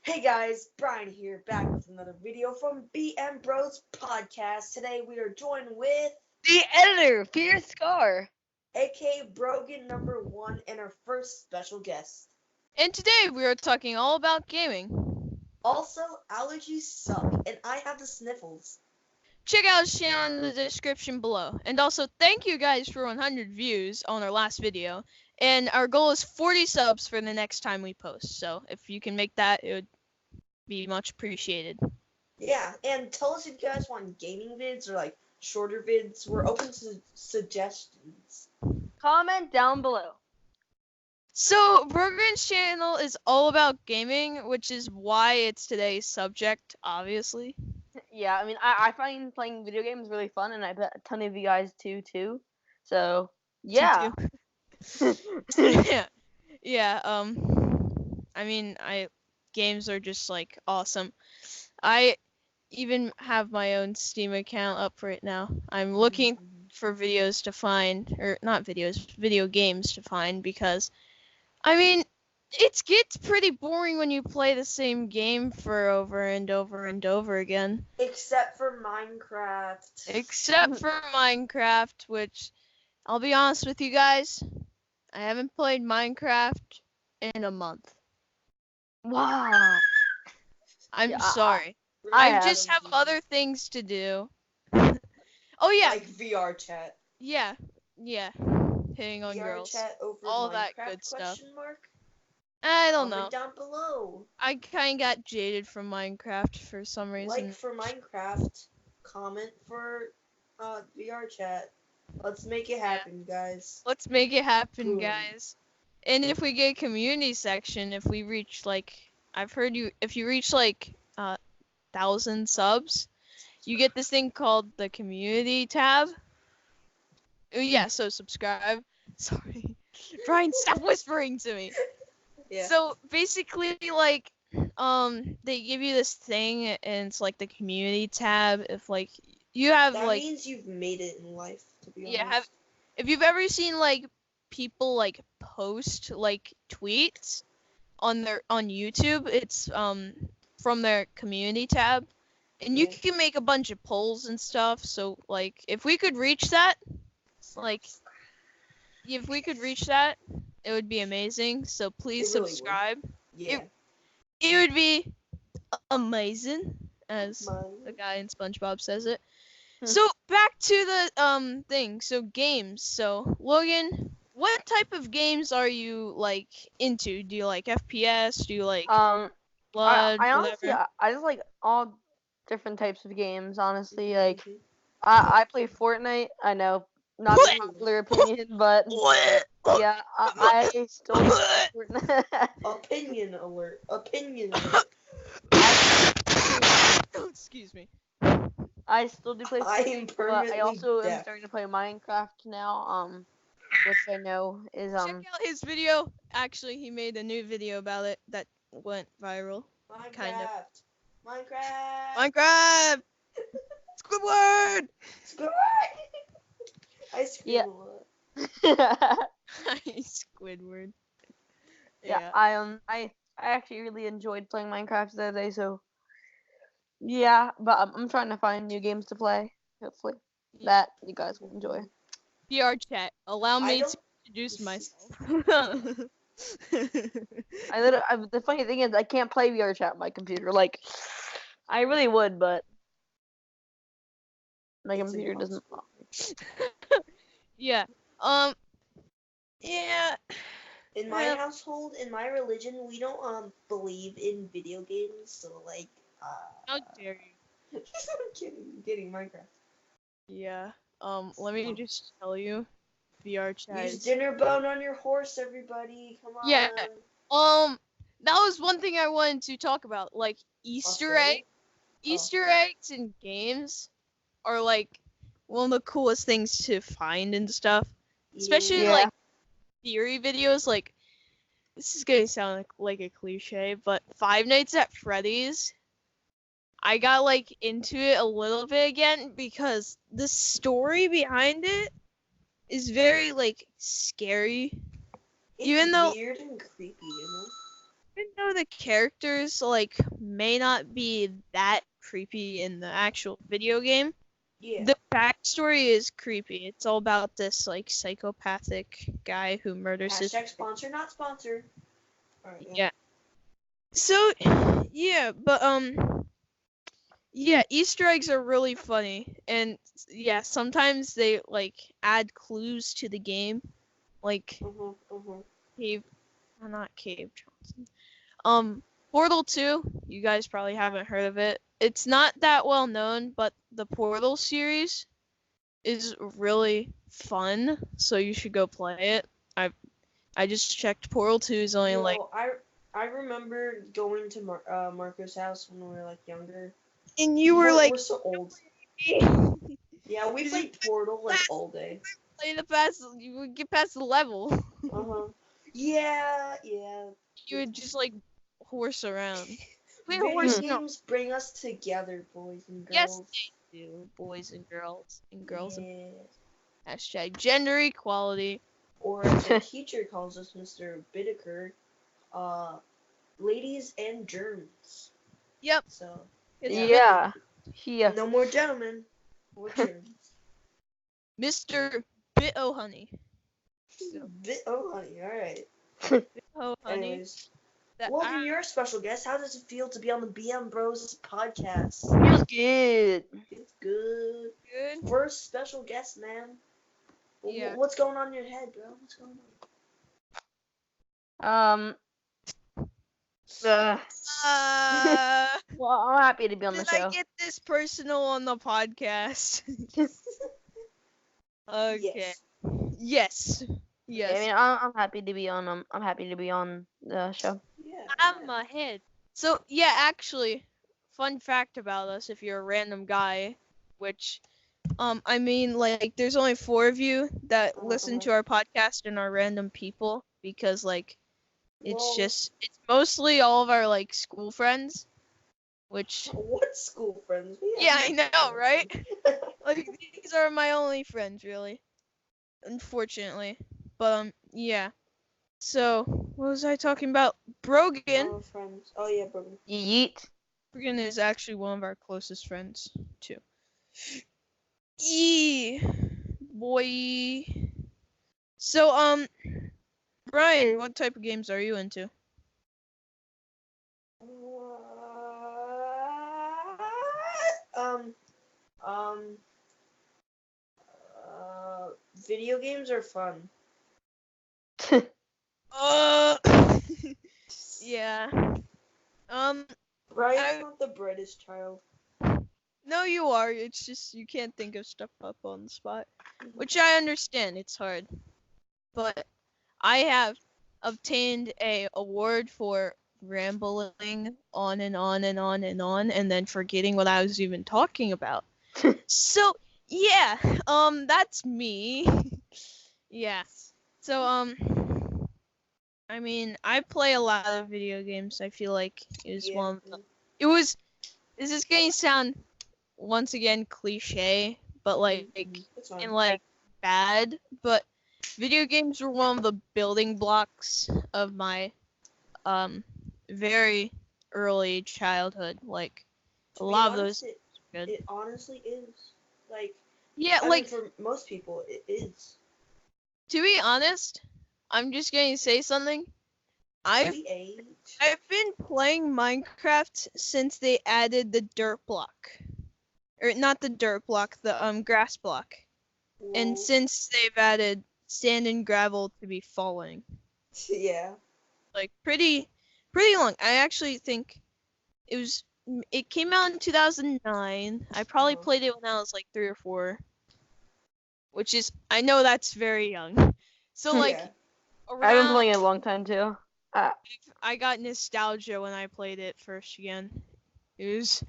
Hey guys, Brian here, back with another video from BM Bros Podcast. Today we are joined with The editor, FIERCESCAR. aka Brogan #1 and our first special guest. And today we are talking all about gaming. Also, allergies suck, and I have the sniffles. Check out his channel in the description below. And also, thank you guys for 100 views on our last video. And our goal is 40 subs for the next time we post. So if you can make that, it would be much appreciated. Yeah, and tell us if you guys want gaming vids or like shorter vids. We're open to suggestions. Comment down below. So Brogan's channel is all about gaming, which is why it's today's subject, obviously. Yeah, I mean, I find playing video games really fun, and I bet a ton of you guys do too. So, yeah. yeah. I mean, games are just like awesome. I even have my own Steam account up right now. I'm looking for videos to find, or not videos, video games to find, because I mean, it gets pretty boring when you play the same game for over and over and over again. Except for Minecraft. Except for Minecraft, which, I'll be honest with you guys, I haven't played Minecraft in a month. Wow. I'm sorry. I just have other things to do. Oh yeah. Like VR chat. Yeah. Hitting on VR girls. chat over all Minecraft, that good stuff. Mark? I don't Comment know. down below. I kind of got jaded from Minecraft for some reason. Like for Minecraft, comment for VR chat. Let's make it happen, guys. Let's make it happen, Boom. guys. And if we get a community section, if we reach like, I've heard if you reach like 1,000 subs, you get this thing called the community tab. Oh yeah, so subscribe. Sorry, Brian, stop whispering to me. Yeah. So basically, like, they give you this thing, and it's like the community tab. If like you have that like, means you've made it in life, to be yeah, honest. if you've ever seen like people like post like tweets on YouTube, it's from their community tab, and you can make a bunch of polls and stuff. So like, if we could reach that, it would be amazing. So please subscribe. Yeah. It would be amazing, as the guy in SpongeBob says it. So back to the thing. So games. So Logan, what type of games are you like into? Do you like FPS? Do you like Blood? I honestly, I just like all different types of games. Honestly, like I play Fortnite. I know, not a popular opinion, but yeah, I still play Fortnite. Opinion alert. Opinion alert. Excuse me. I still do play I Fortnite, am but permanently I also am deaf. starting to play Minecraft now. Which I know is Check out his video. Actually, he made a new video about it that went viral. Minecraft. Minecraft. Minecraft. Squidward. Squidward. I scream a lot. Squidward. Yeah, I actually really enjoyed playing Minecraft the other day, so yeah, but I'm trying to find new games to play, hopefully, that you guys will enjoy. VR chat, allow me to introduce myself. The funny thing is, I can't play VR chat on my computer, like, I really would, but my computer doesn't allow me. Yeah, yeah. In my household, in my religion, we don't believe in video games, so like How dare you? I'm kidding, Minecraft. Yeah. Let me just tell you, VR chat. Use dinner bone on your horse, everybody. Come on. Yeah. That was one thing I wanted to talk about, like Easter eggs in games are like one of the coolest things to find and stuff. Especially like theory videos, like, this is gonna sound like a cliche, but Five Nights at Freddy's, I got like into it a little bit again because the story behind it is very like scary. It's weird and creepy, you know? Even though the characters like may not be that creepy in the actual video game, Yeah. the backstory is creepy. It's all about this like psychopathic guy who murders his. Hashtag sponsor, not sponsor. Alright, Yeah. So, yeah, but yeah, Easter eggs are really funny, and yeah, sometimes they like add clues to the game, like Cave, not Cave Johnson. Portal 2, you guys probably haven't heard of it. It's not that well known, but the Portal series is really fun, so you should go play it. I just checked. Portal 2 is only like. I remember going to Marco's house when we were like younger. And you were like. We're so old. Yeah, we played Portal like all day. You would get past the level. Yeah. You would just like horse around. Video games bring us together, boys and girls. Yes, they do, boys and girls. Yeah. Hashtag gender equality. Or as the teacher calls us, Mr. Bittaker, ladies and germs. Yep. So. Yeah. No more gentlemen. More germs. Mr. Bit-O-Honey. Bit-O-Honey, alright. Bit-O-Honey. Anyways. Logan, you're a special guest. How does it feel to be on the BM Bros podcast? Feels good. It's good. Good. First special guest, man. Yeah. What's going on in your head, bro? What's going on? Well, I'm happy to be on the Did show. I get this personal on the podcast? Okay. Yes. I mean, I'm happy to be on. I'm happy to be on the show. Yeah. I'm ahead. So yeah, actually, fun fact about us: if you're a random guy, which, I mean, like, there's only 4 of you that listen to our podcast and are random people because like, it's mostly all of our like school friends, which. What school friends? Yeah, I know, right? Like, these are my only friends, really. Unfortunately. But, yeah. So, what was I talking about? Brogan. Friends. Oh, yeah, Brogan. Yeet. Brogan is actually one of our closest friends, too. Boy. So, Brian, what type of games are you into? Video games are fun. Yeah. Brian's not the brightest child. No, you are. It's just you can't think of stuff up on the spot. Which I understand. It's hard. But I have obtained a award for rambling on and on and on and on and then forgetting what I was even talking about. So, yeah. That's me. Yeah. So, I mean, I play a lot of video games. I feel like is one of the... Is this going to sound, once again, cliche, but, like, and, like, bad, but video games were one of the building blocks of my, very early childhood. Like, a lot of those... Good. It honestly is. Like, yeah, I like... mean, for most people, it is. To be honest, I'm just going to say something. I've been playing Minecraft since they added the dirt block. Or not the dirt block, the grass block. Whoa. And since they've added sand and gravel to be falling. Yeah. Like pretty long. I actually think it came out in 2009. I probably played it when I was like 3 or 4. Which is, I know that's very young. So like, I've been playing it a long time too. I got nostalgia when I played it first again. It was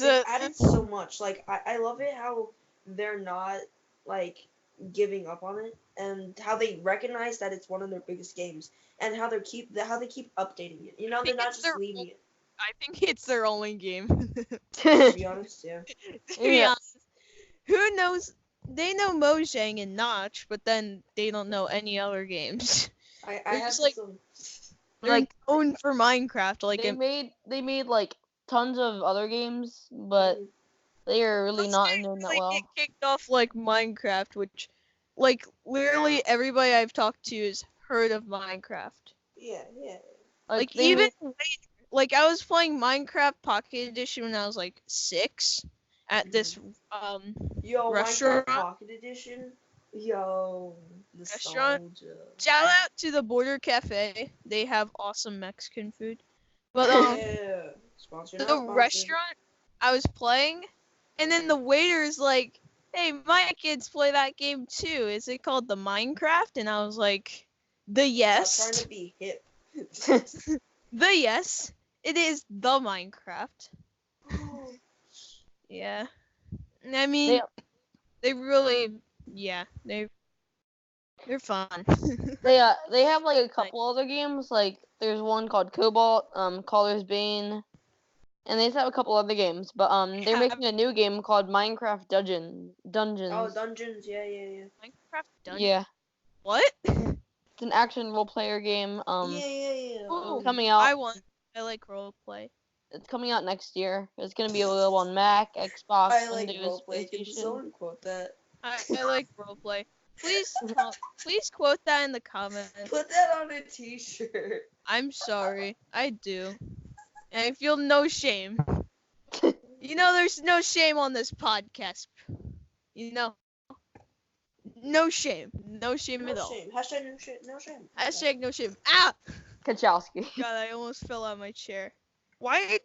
added so much. Like I love it how they're not like giving up on it, and how they recognize that it's one of their biggest games, and how they keep updating it. You know, they're not just leaving it. I think it's their only game. To be honest, yeah. To be honest, who knows? They know Mojang and Notch, but then they don't know any other games. I have They're known for Minecraft. Like they made like tons of other games, but they are really not known that well. Get kicked off like Minecraft, which, like, literally everybody I've talked to has heard of Minecraft. Yeah. Like even like I was playing Minecraft Pocket Edition when I was like 6 at this restaurant. Minecraft Pocket Edition. Yo, Restaurant. nostalgia. Shout out to the Border Cafe. They have awesome Mexican food. But yeah. The restaurant I was playing, and then the waiter is like, "Hey, my kids play that game too. Is it called the Minecraft?" And I was like, "The yes." I'm trying to be hip. The yes. It is the Minecraft. Yeah. I mean, they really, they're fun. They have like a couple other games. Like there's one called Cobalt, Caller's Bane, and they just have a couple other games. But they're making a new game called Minecraft Dungeons. Oh, Dungeons, yeah. Minecraft Dungeons. Yeah. What? It's an action role player game. Yeah. Coming out. I like roleplay. It's coming out next year. It's gonna be available on Mac, Xbox, I like Windows, roleplay. Can PlayStation. someone quote that? I like roleplay. Please quote that in the comments. Put that on a t-shirt. I'm sorry. I do. And I feel no shame. You know, there's no shame on this podcast. You know? No shame. No shame at all. Hashtag no shame. Hashtag no shame. Ah! Kachowski. God, I almost fell out of my chair. Why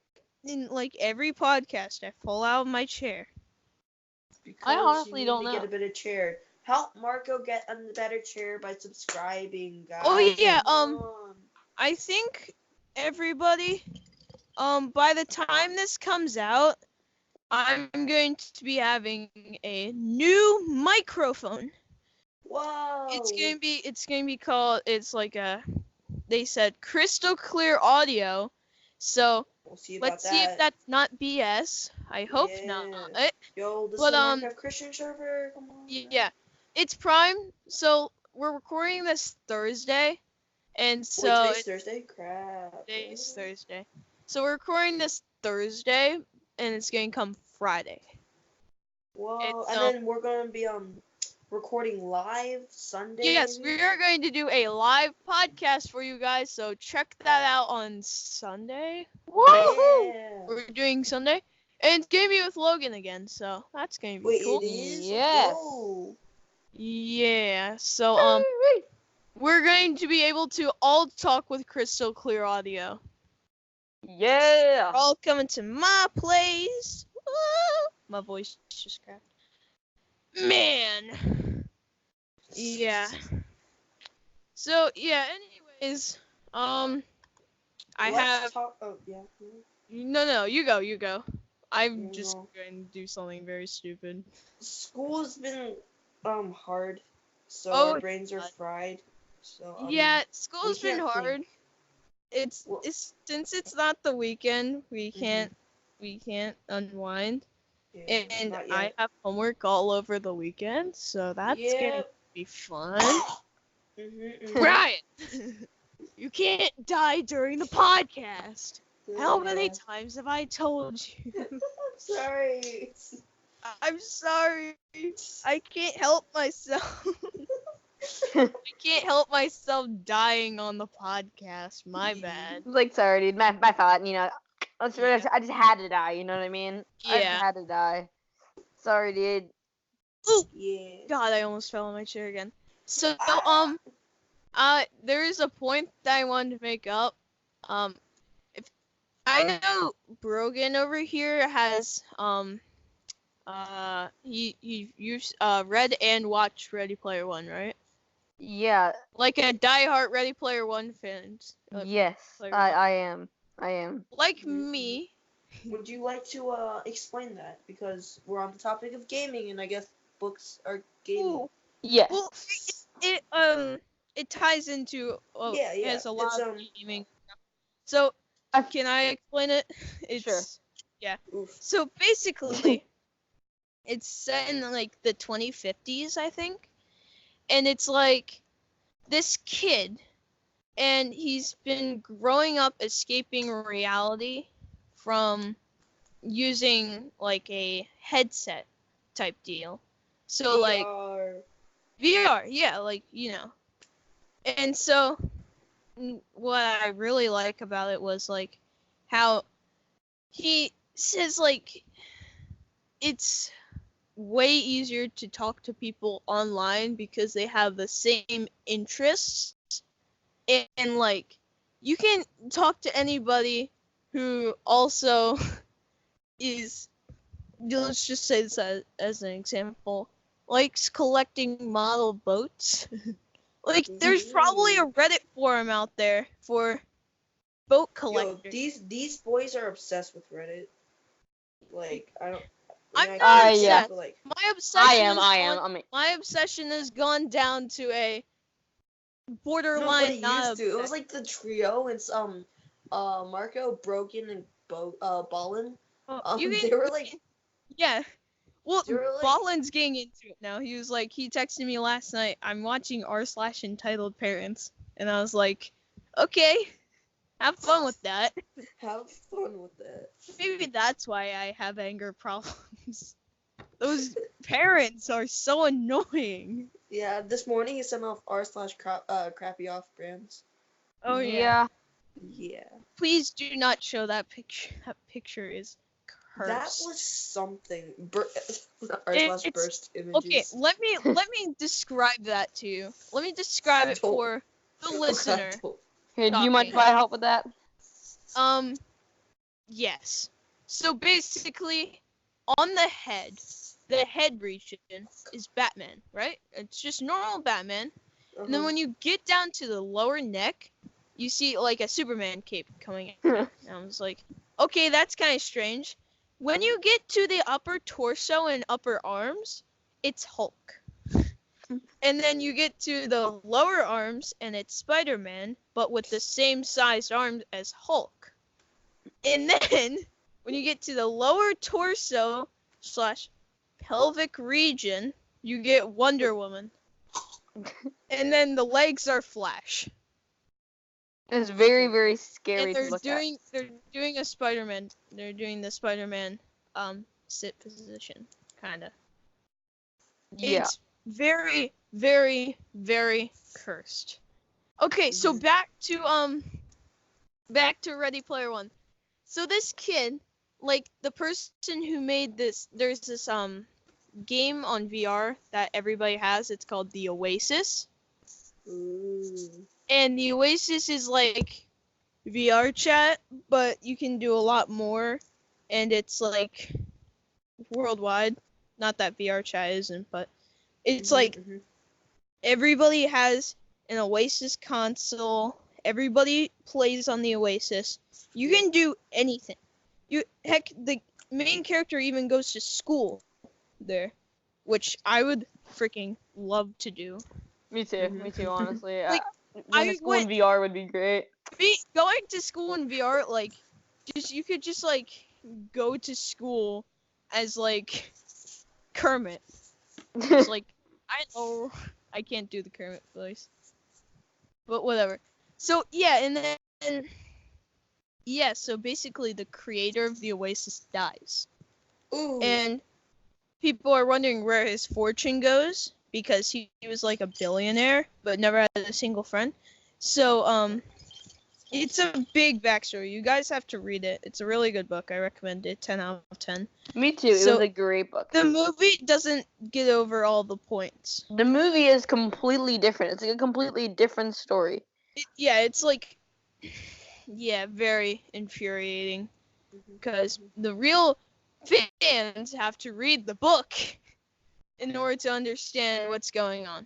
in like every podcast I fall out of my chair? Because I honestly you don't need know. to get a better chair. Help Marco get a better chair by subscribing, guys. Oh yeah, I think everybody, by the time this comes out, I'm going to be having a new microphone. Whoa. It's gonna be called, they said crystal clear audio. So let's see if that's not BS. I hope not. Yo, this is a Minecraft Christian server. Come on. Yeah, it's Prime. So we're recording this Thursday, and so today's Thursday. Crap. Today's Thursday. So we're recording this Thursday, and it's gonna come Friday. Whoa, and then we're gonna be recording live Sunday. Yes, we are going to do a live podcast for you guys, so check that out on Sunday. Woohoo! Yeah. We're doing Sunday, and it's gonna be with Logan again, so that's gonna be cool. It is? Yes. Whoa. Yeah, so we're going to be able to all talk with crystal clear audio. Yeah. We're all coming to my place. Woo! My voice just cracked. Man. Yeah. So yeah. Anyways, I have. Oh yeah. No. You go. I'm just going to do something very stupid. School's been hard, so our brains are fried. So yeah, school's been hard. It's since it's not the weekend, we can't unwind. Yeah, and I have homework all over the weekend, so that's gonna be fun. Right. You can't die during the podcast. How many times have I told you? Sorry. I'm sorry. I can't help myself. I can't help myself dying on the podcast. My bad. Like, sorry, dude. My fault. You know, I just had to die. You know what I mean? Yeah. I just had to die. Sorry, dude. Ooh. Yeah. God, I almost fell on my chair again. So, there is a point that I wanted to make up. If I know Brogan over here has you've read and watched Ready Player One, right? Yeah. Like a diehard Ready Player One fan. Yes, I am. Like me. Would you like to explain that? Because we're on the topic of gaming, and I guess books are gaming. Ooh. Yes. Well, it ties into it has a lot of gaming. So can I explain it? Sure. Yeah. Oof. So basically, it's set in like the 2050s, I think, and it's like this kid and he's been growing up escaping reality from using like a headset type deal. So like VR. VR, yeah, like And so what I really like about it was like how he says like it's way easier to talk to people online because they have the same interests, and like you can talk to anybody who also is, let's just say this as an example, likes collecting model boats. Like there's probably a Reddit forum out there for boat collectors. Yo, these boys are obsessed with Reddit. Like I don't. I'm not obsessed. Yeah. Like, My obsession. I am. My obsession has gone down to a borderline. No, but it used to. It was like the trio. It's Marco, Brogan, and Ballin. They were like. Yeah. Well, they were like, Ballin's getting into it now. He was like, he texted me last night. I'm watching r/entitled parents, and I was like, okay, have fun with that. Have fun with that. Maybe that's why I have anger problems. Those parents are so annoying. Yeah, this morning he sent off r/crappy off brands. Oh yeah. Yeah. Please do not show that picture. That picture is cursed. That was something. r/burst images. Okay, let me describe that to you. Let me describe it for the listener. Here, do you mind if I help with that? Yes. So basically, on the head region is Batman, right? It's just normal Batman. And then when you get down to the lower neck, you see like a Superman cape coming out. And I was like, okay, that's kind of strange. When you get to the upper torso and upper arms, it's Hulk. And then you get to the lower arms and it's Spider-Man, but with the same sized arms as Hulk. And then when you get to the lower torso / pelvic region, you get Wonder Woman. And then the legs are Flash. It's very, very scary and to look at. They're doing a Spider-Man. They're doing the Spider-Man sit position, kinda. Yeah. It's very, very, very cursed. Okay, so back to Ready Player One. So this kid, like the person who made this, there's this game on VR that everybody has. It's called the Oasis. Ooh. And the Oasis is like VR chat, but you can do a lot more, and it's like worldwide. Not that VR chat isn't, but it's like everybody has an Oasis console. Everybody plays on the Oasis. You can do anything. Heck, the main character even goes to school there, which I would freaking love to do. Me too, honestly. Like, going to school in VR would be great. Going to school in VR, like, you could just like go to school as like Kermit. It's like, I can't do the Kermit voice, but whatever. So yeah, and then so basically the creator of the Oasis dies. Ooh. And people are wondering where his fortune goes because he was like a billionaire but never had a single friend. So it's a big backstory. You guys have to read it. It's a really good book. I recommend it. 10 out of 10. Me too. It was a great book. The movie doesn't get over all the points. The movie is completely different. It's like a completely different story. It's like, very infuriating because the real fans have to read the book in order to understand what's going on.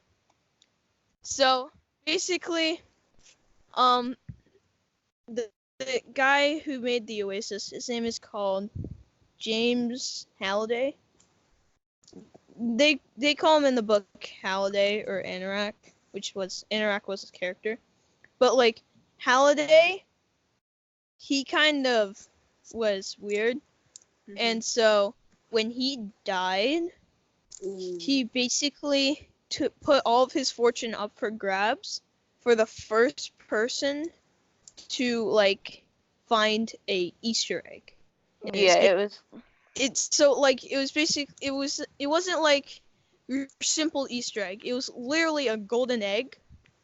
So basically, the guy who made the Oasis, his name is called James Halliday. They call him in the book Halliday or Anorak, Anorak was his character. But like Halliday, he kind of was weird. And so when he died, he basically put all of his fortune up for grabs for the first person to like find a Easter egg. Yeah, it was. It's so like it was it wasn't like your simple Easter egg. It was literally a golden egg.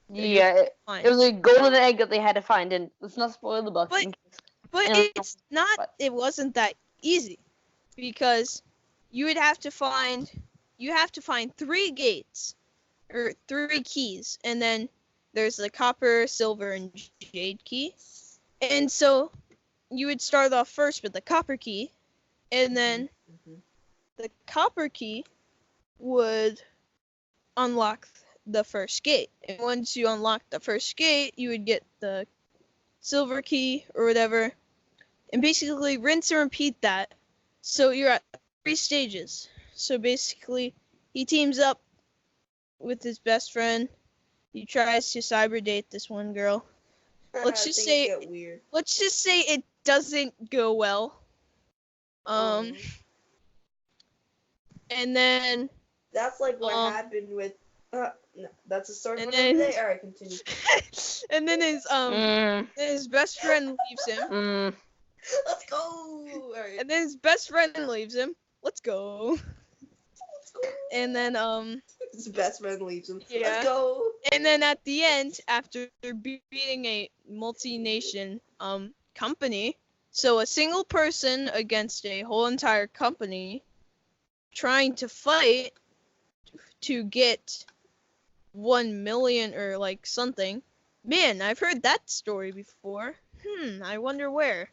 Yeah, it was a golden egg that they had to find, and let's not spoil the book. But it's not. But it wasn't that easy, because you have to find 3 gates or 3 keys, and then there's the copper, silver, and jade key. And so you would start off first with the copper key, and then the copper key would unlock the first gate. And once you unlock the first gate, you would get the silver key or whatever, and basically rinse and repeat that. So you're at 3 stages. So basically, he teams up with his best friend. He tries to cyber date this one girl. Let's just say it doesn't go well. And then that's like what happened with. No, that's a story for another day. All right, continue. And then his best friend leaves him. Let's go. All right. And then his best friend leaves him. Let's go. And then his best friend leaves him. Yeah. Let's go. And then at the end, after beating a multi-nation company, so a single person against a whole entire company, trying to fight to get 1 million or like something. Man, I've heard that story before. I wonder where.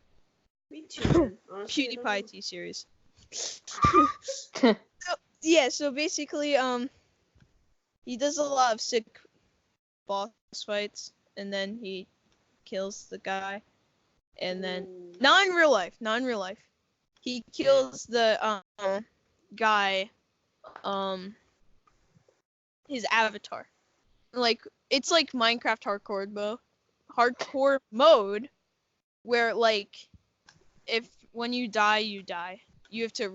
Me too. PewDiePie T-series. So basically, he does a lot of sick boss fights, and then he kills the guy, and then not in real life, he kills the guy, his avatar. Like, it's like Minecraft hardcore mode, where like when you die, you die. You have to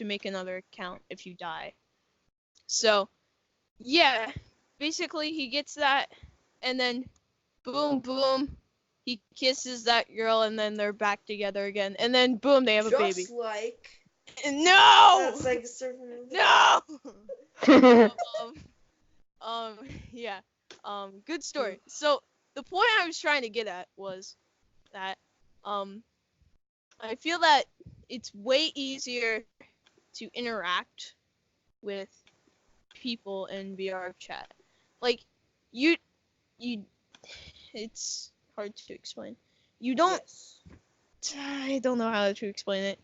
make another account if you die. So, yeah, basically he gets that, and then boom, boom, he kisses that girl, and then they're back together again, and then boom, they have a baby. Just like. No. That's like a certain. No. Yeah. Good story. So the point I was trying to get at was that I feel that it's way easier to interact with people in VR chat. Like, it's hard to explain. You don't. Yes. I don't know how to explain it.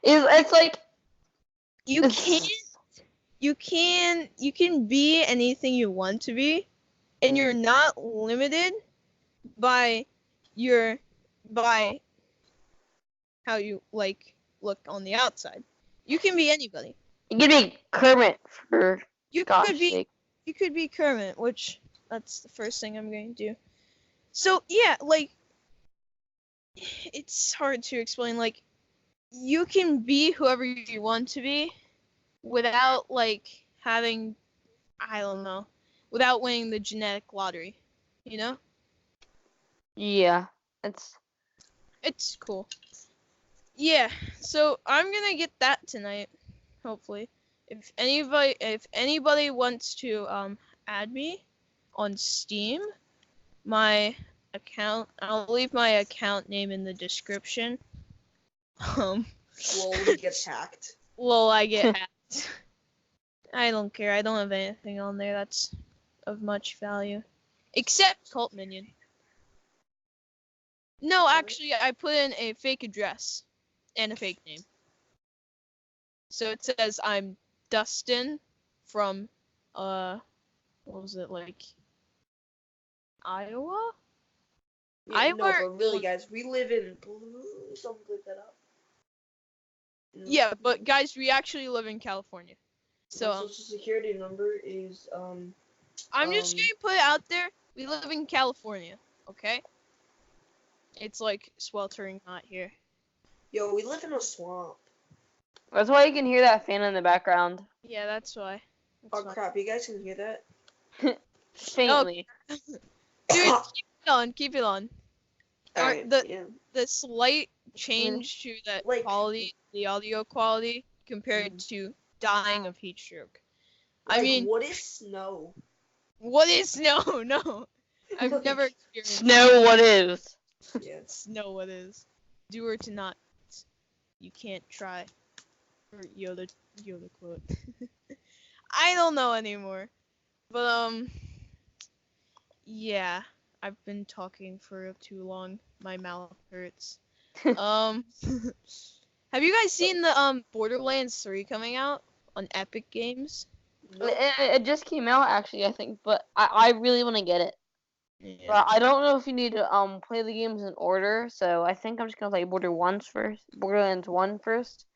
It's like you can be anything you want to be, and you're not limited by how you like look on the outside. You can be anybody. You could be Kermit for gosh sake. You could be Kermit, which that's the first thing I'm going to do. So yeah, like it's hard to explain. Like, you can be whoever you want to be without like having, I don't know, without winning the genetic lottery, you know? Yeah, it's cool. Yeah, so I'm gonna get that tonight, hopefully. If anybody wants to add me on Steam, my account, I'll leave my account name in the description. Well, we get hacked. Well, I get hacked. I don't care. I don't have anything on there that's of much value, except Cult Minion. No, actually, I put in a fake address and a fake name. So it says I'm Dustin from, what was it, like, Iowa? Yeah, Iowa? No, but really, guys, we live in something like that up. Yeah, but guys, we actually live in California. So my social security number is I'm just gonna put it out there. We live in California, okay? It's like sweltering hot here. Yo, we live in a swamp. That's why you can hear that fan in the background. Yeah, that's why. Crap, you guys can hear that? Faintly. Oh. Dude, keep it on. Keep it on. Alright, The yeah. the slight change to that Like- quality, the audio quality, compared to dying of heat stroke. I Like, mean, what is snow? what is snow? No, I've never experienced Snow, what is? Yeah. snow. What is? Do or to not. You can't try. Or Yoda quote. I don't know anymore. But yeah, I've been talking for too long. My mouth hurts. Have you guys seen the Borderlands 3 coming out on Epic Games? Nope. It just came out actually, I think, but I really want to get it. Yeah. But I don't know if you need to play the games in order, so I think I'm just gonna play Borderlands 1 first.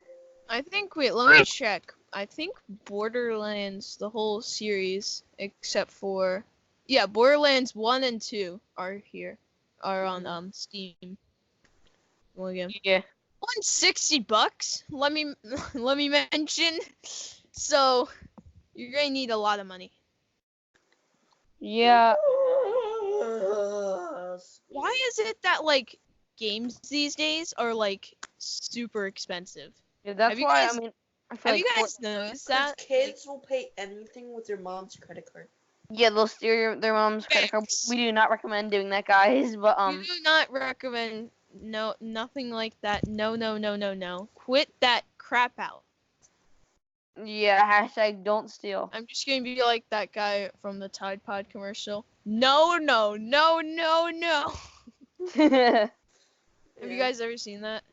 I think let me check. I think Borderlands, the whole series, except for Borderlands 1 and 2 are on Steam. Well, again. Yeah. $160. Let me mention. So you're gonna need a lot of money. Yeah. Why is it that like games these days are like super expensive? Yeah, that's Have you why guys- I mean I feel Have you like guys noticed that? Kids will pay anything with their mom's credit card. yeah, they'll steal their mom's credit card. Facts. We do not recommend doing that, guys. But We do not recommend nothing like that. No. Quit that crap out. yeah, hashtag don't steal. I'm just gonna be like that guy from the Tide Pod commercial. No. Yeah. Have you guys ever seen that?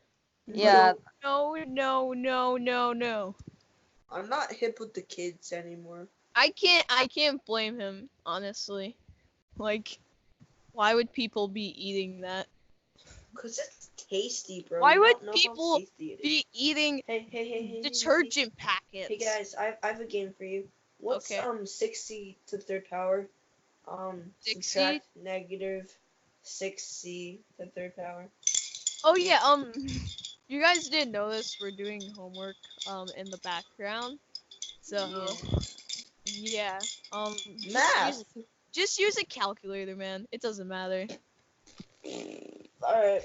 Yeah. No. I'm not hip with the kids anymore. I can't blame him, honestly. Like, why would people be eating that? Cause it's tasty, bro. Why You would don't know how people tasty it is. Be eating Hey, detergent packets. Hey guys, I have a game for you. What's Okay. 6c to the third power? 6c? Subtract negative 6c to the third power. Oh yeah, you guys didn't know this. We're doing homework in the background. So yeah, Math. just use a calculator, man. It doesn't matter. Alright.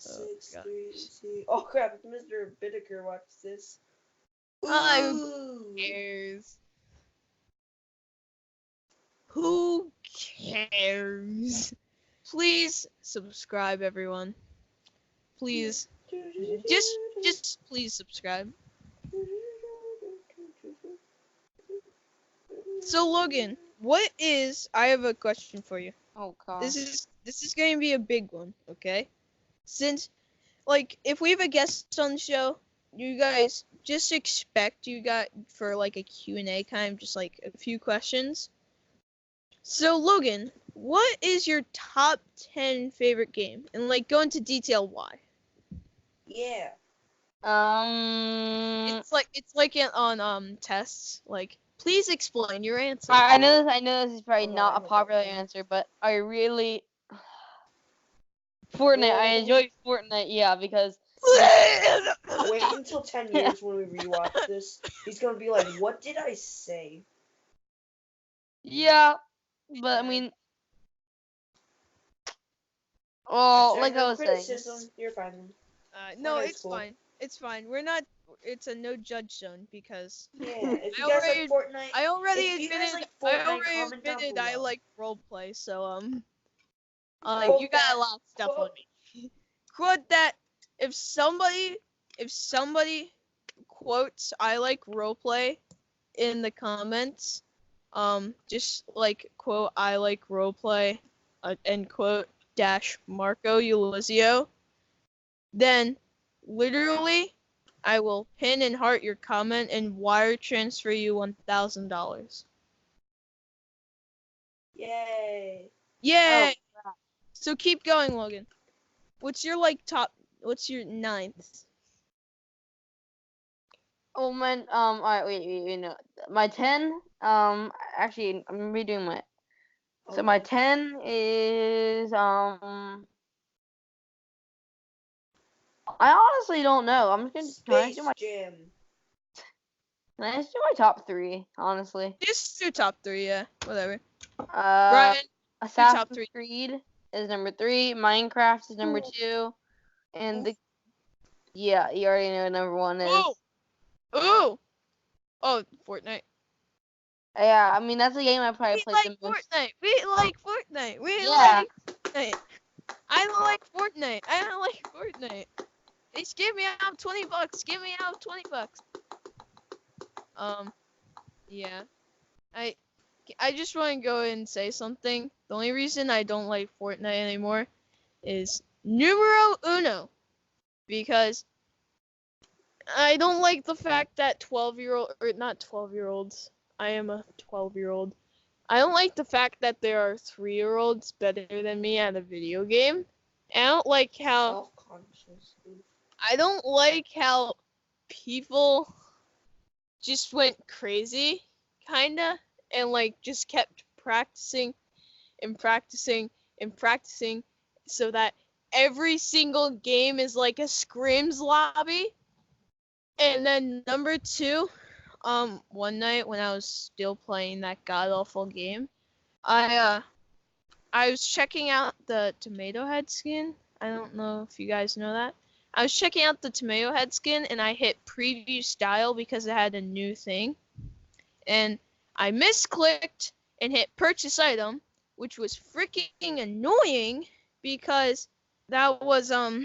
Oh, 6-3-C. Oh crap! If Mr. Bittaker watches this. Who cares? Who cares? Please subscribe, everyone. Please, just please subscribe. So Logan, I have a question for you. Oh god. This is going to be a big one, okay? Since, like, if we have a guest on the show, you guys just expect you got for like a Q&A kind of just like a few questions. So Logan, what is your top 10 favorite game? And like go into detail why. Yeah. It's like it on tests. Like, please explain your answer. I know this is probably Hold on, not a hold popular on. answer, but I really Fortnite. I enjoy Fortnite, yeah, because Wait until 10 years when we rewatch this. He's gonna be like, what did I say? yeah, but I mean, well, like I was saying, criticism, you're fine. No, Fortnite's it's cool. fine. It's fine. We're not. It's a no judge zone because Yeah, if you I guys already- like Fortnite, I already If you guys admitted. like I Fortnite, already comment down admitted I below. like roleplay. So Quote you got that. a lot of stuff on Quote- me. Quote that. If somebody quotes I like roleplay in the comments, just like quote I like roleplay, and quote dash Marco Ulizio, then literally I will pin and heart your comment and wire transfer you $1,000. Yay. Yay! So keep going, Logan. What's your what's your ninth? oh man, alright, wait, no, my 10, actually, I'm redoing my. So my 10 is I honestly don't know. I'm just gonna Space Jam. can I just do my top 3, honestly. Just your top 3, yeah. Whatever. Uh, Brian, Assassin's three. Creed is number 3. Minecraft is number 2. And you already know what number 1 is. Oh, Fortnite. Yeah, I mean that's a game I probably played the most. We like Fortnite. We Yeah. like Fortnite. I don't like Fortnite. I don't like Fortnite. Just give me out $20. Give me out $20. Yeah. I just want to go and say something. The only reason I don't like Fortnite anymore is numero uno, because I don't like the fact that 12-year-olds. I am a 12-year-old. I don't like the fact that there are 3-year-olds better than me at a video game. I don't like how people just went crazy, kinda, and like just kept practicing and practicing and practicing, so that every single game is like a scrims lobby. And then number 2, one night when I was still playing that god awful game, I was checking out the Tomato Head skin. I don't know if you guys know that. I was checking out the Tomato Head skin, and I hit preview style because it had a new thing. And I misclicked and hit purchase item, which was freaking annoying because that was, I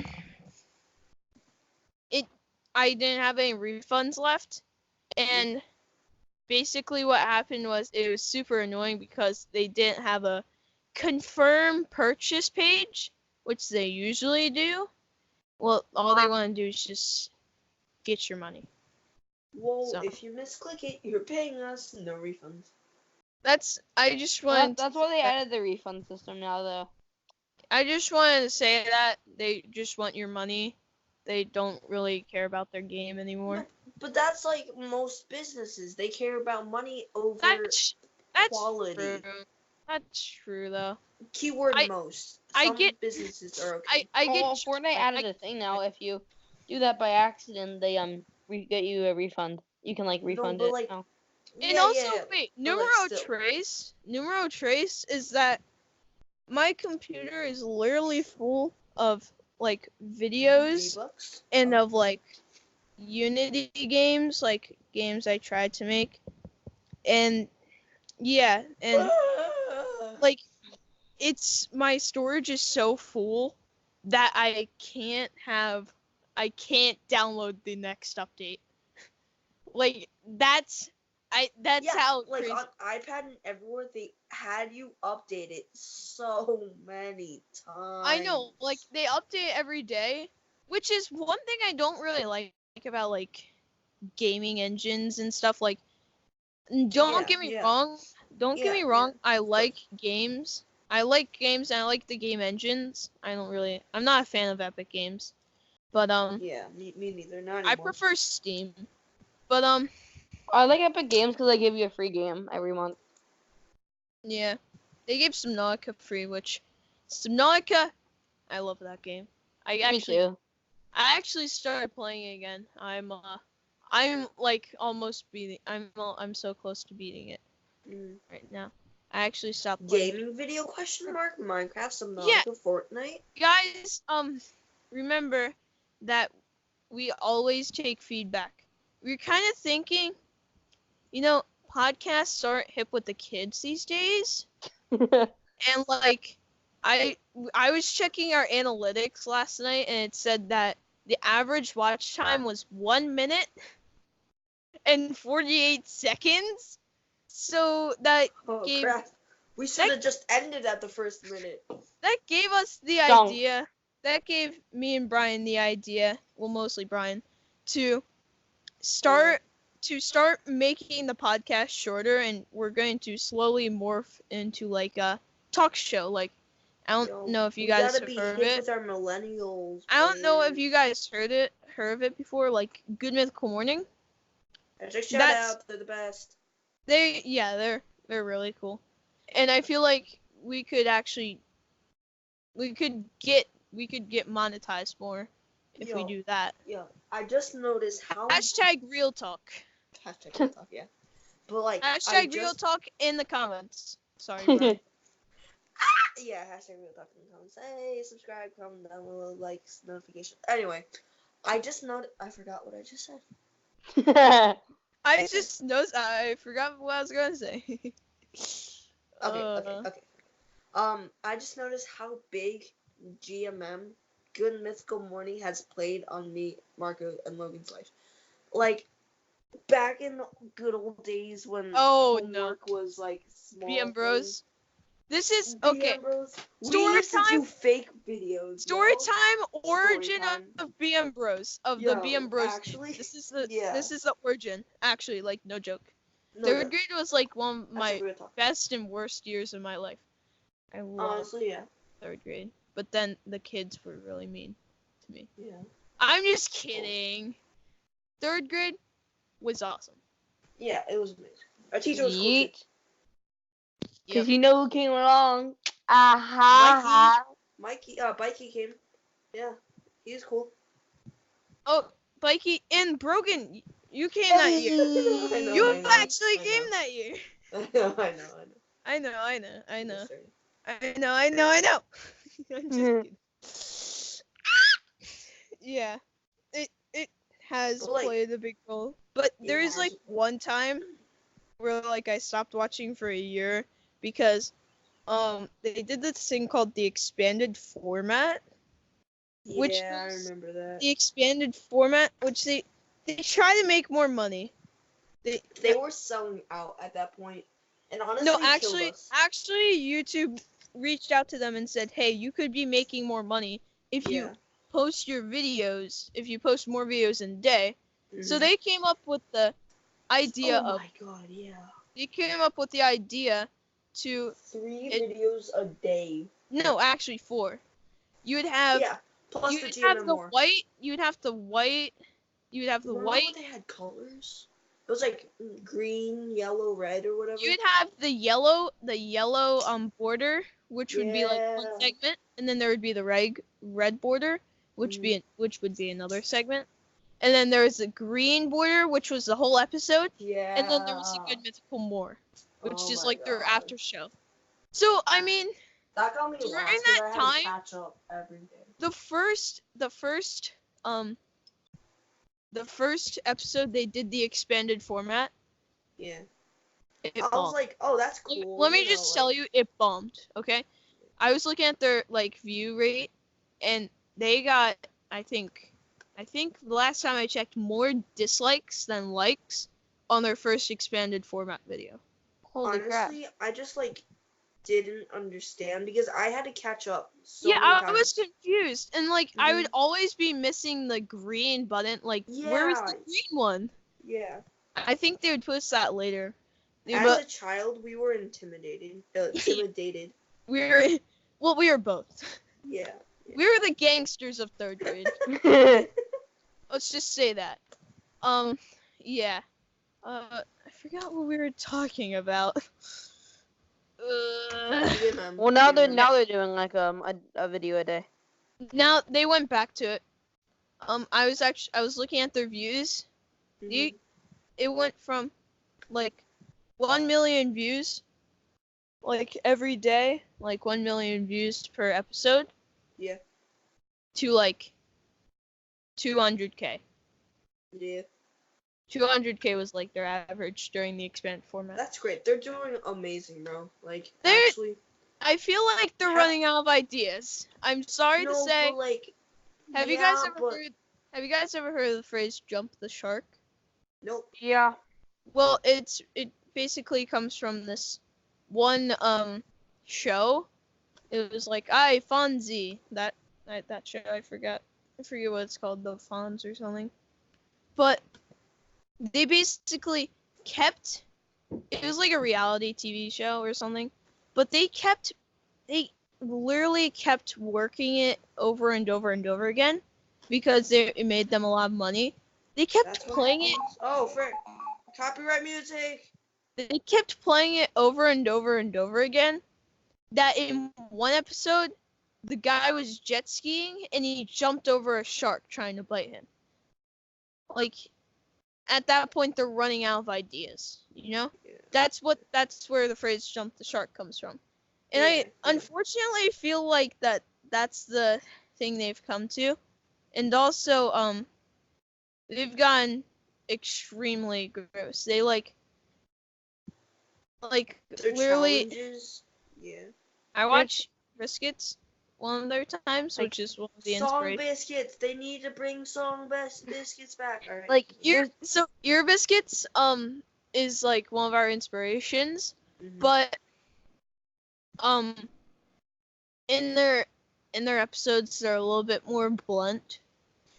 didn't have any refunds left. And basically what happened was it was super annoying because they didn't have a confirm purchase page, which they usually do. Well, all they want to do is just get your money. Well, if you misclick it, you're paying us, no refunds. That's why they added the refund system now, though. I just wanted to say that they just want your money. They don't really care about their game anymore. No, but that's like most businesses. They care about money over quality. True. That's true, though. Keyword most. Some businesses are okay. Fortnite added a thing now. If you do that by accident, they get you a refund. You can refund it. Like, now. And wait, numero trace is that my computer is literally full of videos and of Unity games, games I tried to make, and it's my storage is so full that I can't download the next update. That's how crazy. On iPad and everywhere they had you update it so many times. I know, they update every day, which is one thing I don't really like about gaming engines and stuff. Don't get me wrong. I like games. I like games and I like the game engines. I'm not a fan of Epic Games. But yeah, me neither. Not anymore. I prefer Steam. But I like Epic Games because they give you a free game every month. Yeah. They gave Subnautica free, which Subnautica, I love that game. Me too. I actually started playing it again. I'm almost beating. I'm so close to beating it right now. I actually stopped playing. Gaming video ? Minecraft, Subnautica, Fortnite. Guys, remember that we always take feedback. We're kind of thinking, podcasts aren't hip with the kids these days. And I was checking our analytics last night, and it said that the average watch time was 1 minute and 48 seconds. So that crap. We should have just ended at the first minute. That gave us the idea. That gave me and Brian the idea, well, mostly Brian, to start making the podcast shorter, and we're going to slowly morph into a talk show. I don't know if you guys have heard of it. With our millennials. I don't know if you guys heard of it before, Good Mythical Morning. Shout out, they're the best. They're really cool, and I feel like we could get monetized more if we do that. Yeah, I just noticed how #real talk. #real talk, yeah. But real talk in the comments. Sorry, Brian. Yeah, hashtag real talk in the comments. Hey, subscribe, comment down below, likes, notifications. Anyway, I forgot what I just said. I forgot what I was gonna say. Okay. I just noticed how big GMM, Good Mythical Morning, has played on me, Marco, and Logan's life. Like, back in the good old days when homework was, like, small BM Bros. This is BM okay. Bros. We Story used to time. do fake videos. Story time. Origin Story time. of BM Bros. Of Yo, the BM Bros. Actually, This is the yeah. this is the origin. Actually, like no joke. No, Third grade was like one of my real talk. best and worst years of my life. I love Honestly, yeah. third grade, but then the kids were really mean to me. Yeah. I'm just kidding. Third grade was awesome. Yeah, it was amazing. Our teacher was cool too. Because you know who came along. Aha. Bikey came. Yeah, he was cool. Oh, Bikey and Brogan, you came that year. You actually came that year. I know. I know. I'm just kidding. Yeah, it has played a big role, but there is like one time where like I stopped watching for a year because they did this thing called the expanded format. Yeah, I remember that. The expanded format, which they try to make more money. They were selling out at that point, and honestly, no, killed us. actually, YouTube reached out to them and said, "Hey, you could be making more money if you post your videos. If you post more videos in a day." Mm-hmm. So they came up with the idea of. Oh my god! Yeah. They came up with the idea to 3 videos a day. No, actually 4. You would have. Yeah. Plus you would have the white. You would have the white. You would have the white. When they had colors? It was like green, yellow, red, or whatever. You would have the yellow border, which would be like one segment, and then there would be the red border, which would be another segment, and then there was the green border, which was the whole episode, and then there was the Good Mythical More, which is like their after show. So I mean, that got me during that time, catch up every day. The first episode they did the expanded format. Yeah. I was like, oh, that's cool. Let me just tell you, it bombed. Okay, I was looking at their like view rate, and they got I think the last time I checked more dislikes than likes on their first expanded format video. Holy crap! Honestly, I just like didn't understand because I had to catch up. I was confused, and like I would always be missing the green button. Like, where was the green one? Yeah. I think they would post that later. As a child, we were intimidated. We were both. Yeah. We were the gangsters of third grade. Let's just say that. Yeah. I forgot what we were talking about. Well, now they're doing like a video a day. Now they went back to it. I was looking at their views. Mm-hmm. It went from like 1 million views like every day, like 1 million views per episode. Yeah. To like 200K. Yeah. 200K was like their average during the expanded format. That's great. They're doing amazing, bro. Like, actually, I feel like they're running out of ideas. I'm sorry to say. But like, have you guys ever heard of the phrase "jump the shark"? Nope. Yeah. Well, it basically comes from this one show. It was like Fonzie, that show. I forget what it's called, the Fonz or something. But they basically kept. It was like a reality TV show or something, but they literally kept working it over and over and over again because it made them a lot of money. They kept playing it. Oh, frick. Copyright music. They kept playing it over and over and over again. That in one episode, the guy was jet skiing and he jumped over a shark trying to bite him. Like, at that point, they're running out of ideas. You know? Yeah. That's where the phrase "jump the shark" comes from. And Yeah, I yeah. unfortunately feel like that's the thing they've come to. And also, they've gotten extremely gross. They like Their literally. challenges. Yeah. I watch Biscuits one of their times, Like, which is one of the Song inspirations. biscuits. They need to bring song biscuits back. All right. like Ear Biscuits is like one of our inspirations, Mhm. but um in their episodes they're a little bit more blunt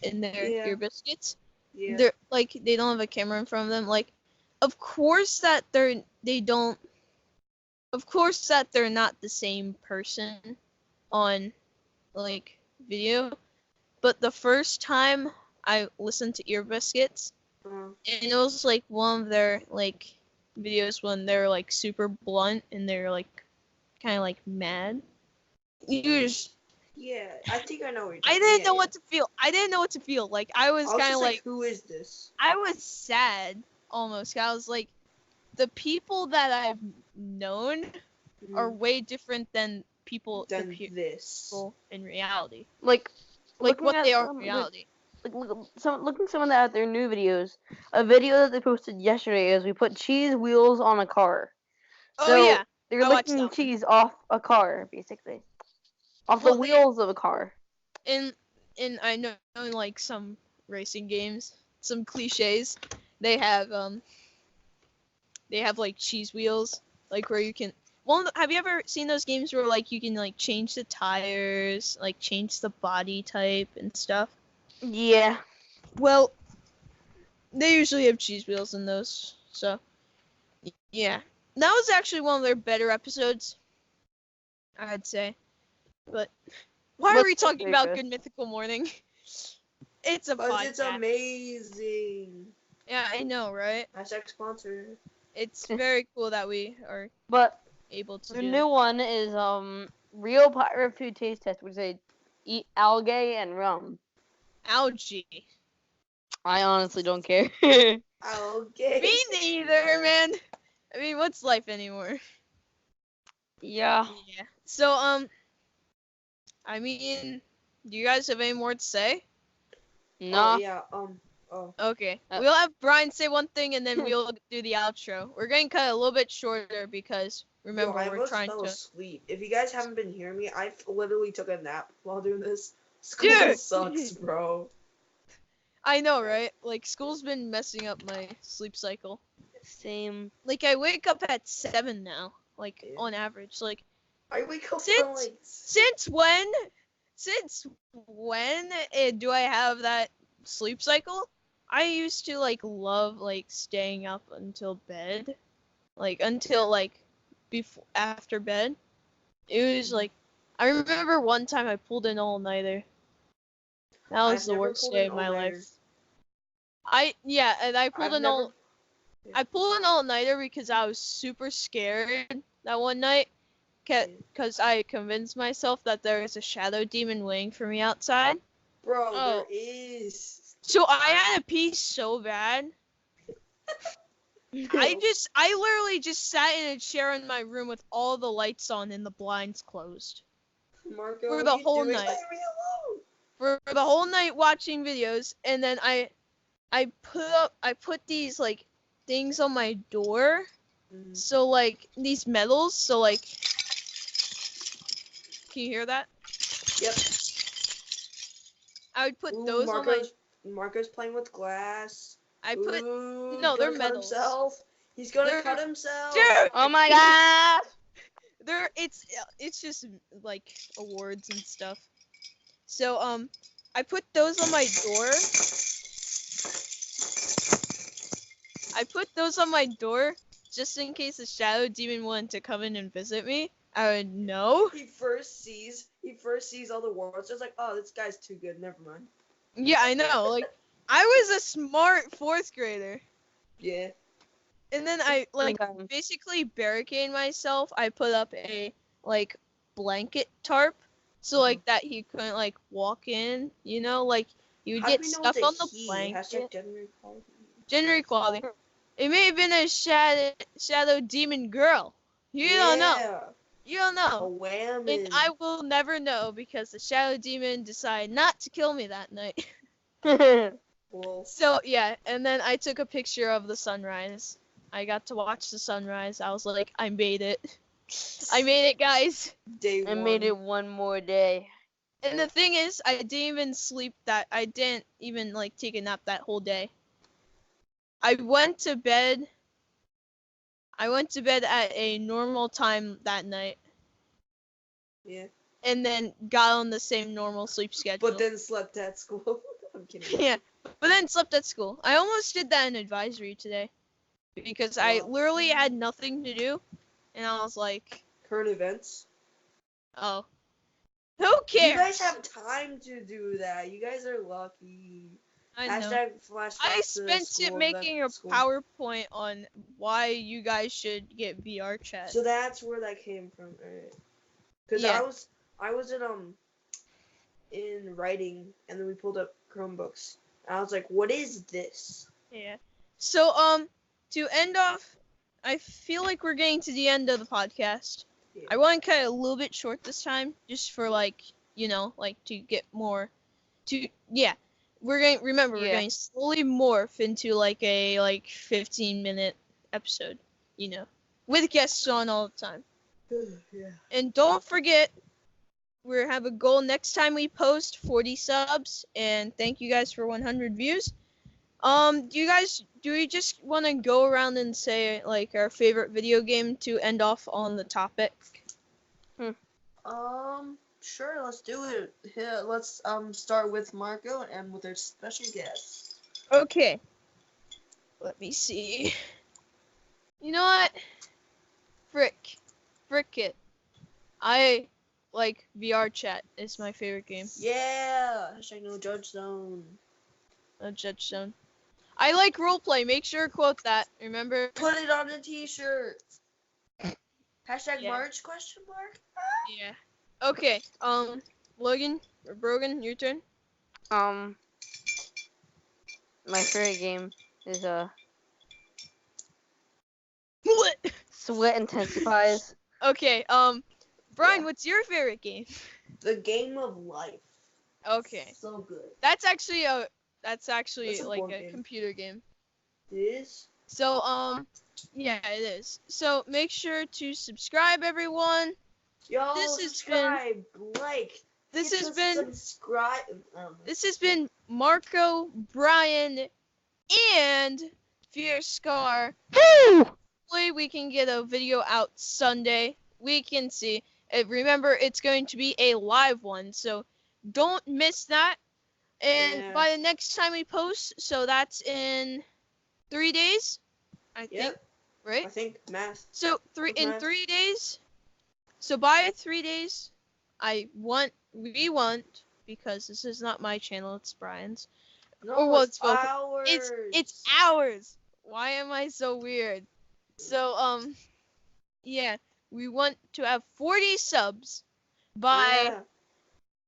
in their Yeah. Ear Biscuits. Yeah. They're like they don't have a camera in front of them. Like, of course that they're not the same person on like video, but the first time I listened to Ear Biscuits, Uh, and it was like one of their like videos when they're like super blunt and they're like kind of like mad. You just, yeah. I think I know what you're I talking. didn't Yeah, know yeah. what to feel. I didn't know what to feel. Like I was I was kind of just like who is this? I was sad almost. I was like, the people that I've known are way different than people Than this. in reality. like Like looking what at they are in some, reality. looking some of their new videos. A video that they posted yesterday is we put cheese wheels on a car. Oh So yeah, they're I watched licking that one. cheese off a car, basically, off Well, the wheels of a car. in I know in like some racing games, some cliches, they have like cheese wheels, like where you can. Well, have you ever seen those games where like you can like change the tires, like change the body type and stuff? Yeah. Well, they usually have cheese wheels in those, so yeah. That was actually one of their better episodes, I'd say. But why are What's we your talking about favorite? Good Mythical Morning? It's a Because it's podcast. amazing. Yeah, I know, right? Hashtag sponsor. It's very cool that we are But able to the do new one is real pirate food taste test, which they eat algae and rum. algae. I honestly don't care. Okay. Me neither, man. I mean, what's life anymore? Yeah. Yeah. So, I mean, do you guys have any more to say? Oh Nah. yeah. Okay. Uh, We'll have Brian say one thing and then we'll do the outro. We're going to cut it a little bit shorter because, remember, Yo, I we're almost trying fell to... asleep. If you guys haven't been hearing me, I literally took a nap while doing this. School Dude! sucks, bro. I know, right? Like, school's been messing up my sleep cycle. Same. Like, I wake up at 7 now. Like, Yeah. on average. Like, I wake up Since- from like. since when do I have that sleep cycle? I used to like love like staying up until bed, like until like before after bed. It was like I remember one time I pulled an all-nighter. That was I've the never worst pulled day an of my all-nighter. life. I I've never. I pulled an all-nighter because I was super scared that one night. Because I convinced myself that there was a shadow demon waiting for me outside. Bro, Oh. there is. So I had to pee so bad. I literally just sat in a chair in my room with all the lights on and the blinds closed. Marco, For what the are you whole doing? night. Leave me alone. For the whole night watching videos, and then I put these like things on my door. Mhm. So like these metals, so like can you hear that? Yep. I would put Ooh, those on my Marco's playing with glass. I put Ooh, no, he's they're gonna cut metals. himself. He's gonna They're- cut himself. Dude! Oh my god! It's just like awards and stuff. So I put those on my door. I put those on my door just in case the shadow demon wanted to come in and visit me. I would know. He first sees all the worlds. Just like, oh, this guy's too good. Never mind. Yeah, I know. Like I was a smart 4th grader. Yeah. And then I like Okay. basically barricade myself. I put up a like blanket tarp so like that he couldn't like walk in, you know, like you would How do get we know stuff it's a on the he? blanket. Hashtag gender equality. Gender equality. It may have been a shadow demon girl. You don't know. You don't A know. whammy. And I will never know because the Shadow Demon decided not to kill me that night. Well, So, yeah, and then I took a picture of the sunrise. I got to watch the sunrise. I was like, I made it. I made it, guys. day I one. made it one more day. And the thing is, I didn't even sleep I didn't even, like, take a nap that whole day. I went to bed at a normal time that night. Yeah. And then got on the same normal sleep schedule. But then slept at school. I'm kidding. Yeah, but then slept at school. I almost did that in advisory today. Because I Wow. literally had nothing to do. And I was like, Current events. oh. Who cares? You guys have time to do that. You guys are lucky. I know. Hashtag flashbacks I to spent school it making a event school. PowerPoint on why you guys should get VR chat. So that's where that came from, alright? Because Yeah. I was in writing, and then we pulled up Chromebooks. And I was like, what is this? Yeah. So, to end off, I feel like we're getting to the end of the podcast. Yeah. I want to cut it a little bit short this time, just for, like, you know, like, to get more, yeah. We're going to slowly morph into, like, a, 15-minute episode, you know, with guests on all the time. Yeah. And don't forget, we have a goal next time we post 40 subs, and thank you guys for 100 views. Do we just want to go around and say, like, our favorite video game to end off on the topic? Sure, let's do it. Yeah, let's start with Marco and with our special guest. Okay. Let me see. You know what? Frick it. I like VR chat. It's my favorite game. Yeah, hashtag no judge zone. No judge zone. I like roleplay. Make sure to quote that. Remember? Put it on a t-shirt. Hashtag Yeah. March question mark? Yeah. Okay. Logan or Brogan, your turn. My favorite game is What? Sweat Intensifies. Okay. Brian, Yeah. what's your favorite game? The game of life. Okay. So good. That's actually That's a like board a game. computer game. It is? So yeah, it is. So make sure to subscribe, everyone. Yo, This has subscribe, like. This hit has the been subscribe. this has been Marco, Brian, and FierceScar. Hopefully we can get a video out Sunday. We can see. Remember, it's going to be a live one, so don't miss that. And Yeah. by the next time we post, so that's in 3 days, I think, Yep. right? I think math. So in math. 3 days. So by 3 days, we want, because this is not my channel, it's Brian's. No, Or well, it's it's both. ours. It's ours. Why am I so weird? So yeah, we want to have 40 subs by Yeah.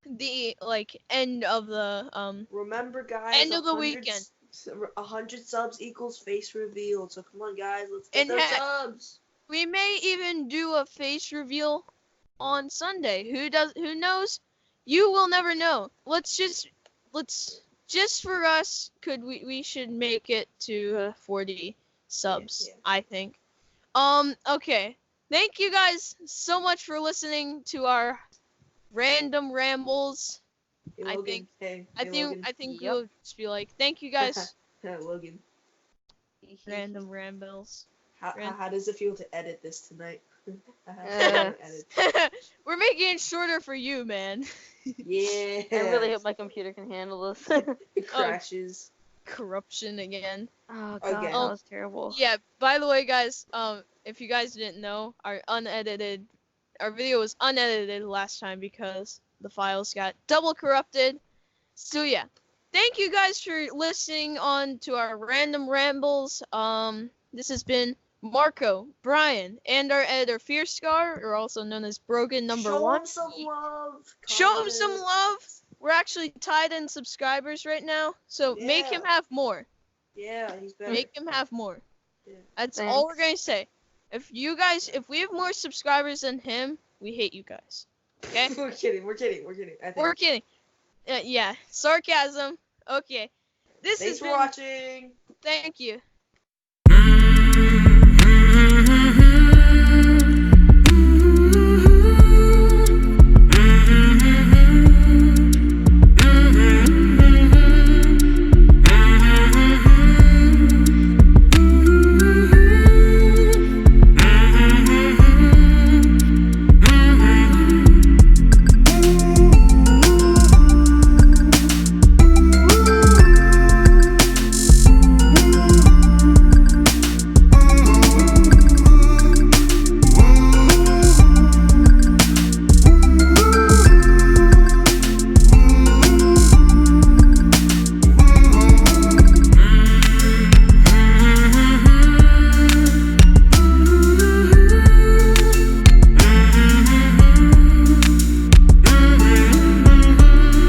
the end of the Remember, guys. end of the 100 weekend. 100 subs equals face reveal. So come on, guys, let's get And those heck, subs. We may even do a face reveal on Sunday. Who knows? You will never know. Let's just for us, we should make it to 40 subs, Yeah. I think. Okay. Thank you guys so much for listening to our random rambles. Hey, I Logan. think- Hey, I Logan. think Yep. we'll just be like, thank you guys. Logan. Random rambles. How does it feel to edit this tonight? Edit. We're making it shorter for you, man. Yeah. I really hope my computer can handle this. It crashes. Corruption again. Oh god, Again. that was terrible. Yeah, by the way, guys, if you guys didn't know, our video was unedited last time because the files got double corrupted. So yeah, thank you guys for listening on to our random rambles. This has been Marco, Brian, and our editor FierceScar, or also known as Brogan number Show 1. him some love. Show him some comment. love. We're actually tied in subscribers right now, so make him Yeah. have more. Yeah, he's better. Make him have more. Yeah. That's all we're Thanks. gonna say. If we have more subscribers than him, We hate you guys. Okay? We're kidding. I think. We're kidding. Yeah, sarcasm. Okay. This Thanks has for been. watching. Thank you.